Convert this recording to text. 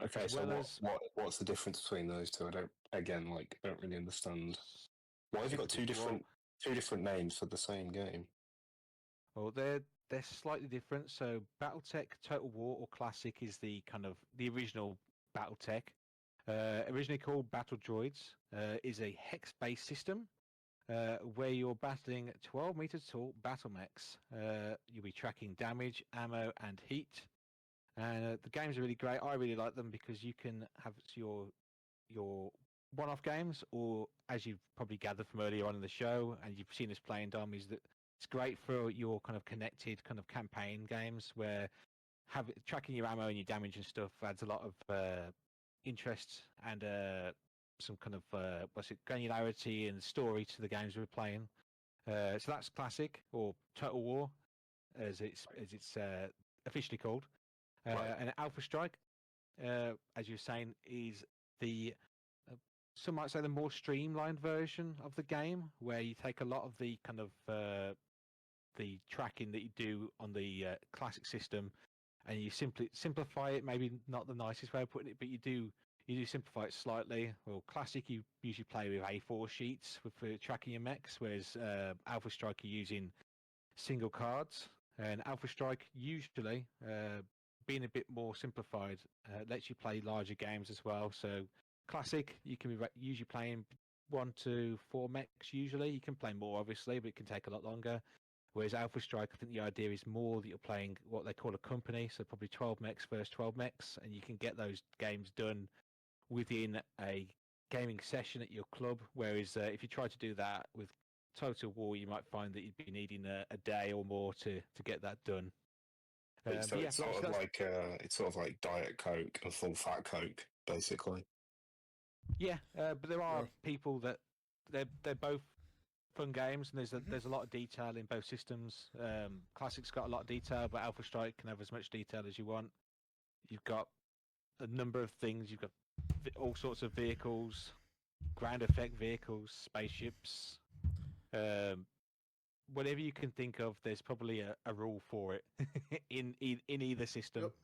Okay, as so well as what's the difference between those two? I don't really understand. Why have you got two different names for the same game? Well, they're slightly different. So BattleTech Total War or Classic is the kind of the original BattleTech. Originally called Battle Droids, is a hex-based system where you're battling 12 meters tall battle mechs. You'll be tracking damage, ammo, and heat. And the games are really great. I really like them because you can have your one-off games, or as you've probably gathered from earlier on in the show, and you've seen us playing, Dom, is that it's great for your kind of connected kind of campaign games where tracking your ammo and your damage and stuff adds a lot of interest and some kind of granularity and story to the games we're playing. So that's Classic or Total War, as it's officially called. And Alpha Strike, as you're saying, is the some might say the more streamlined version of the game, where you take a lot of the kind of the tracking that you do on the classic system, and you simply simplify it. Maybe not the nicest way of putting it, but you do simplify it slightly. Well, classic you usually play with A4 sheets for tracking your mechs, whereas Alpha Strike you're using single cards. And Alpha Strike usually, being a bit more simplified, lets you play larger games as well. So Classic, you can be usually playing 1 to 4 mechs usually. You can play more, obviously, but it can take a lot longer. Whereas Alpha Strike, I think the idea is more that you're playing what they call a company, so probably 12 mechs versus 12 mechs, and you can get those games done within a gaming session at your club. Whereas if you try to do that with Total War, you might find that you'd be needing a day or more to get that done. So it's sort of like Diet Coke and full fat Coke, basically. Yeah, but there are people that they're both fun games, and there's a lot of detail in both systems. Classic's got a lot of detail, but Alpha Strike can have as much detail as you want. You've got a number of things. You've got all sorts of vehicles, ground effect vehicles, spaceships. Whatever you can think of, there's probably a rule for it in either system.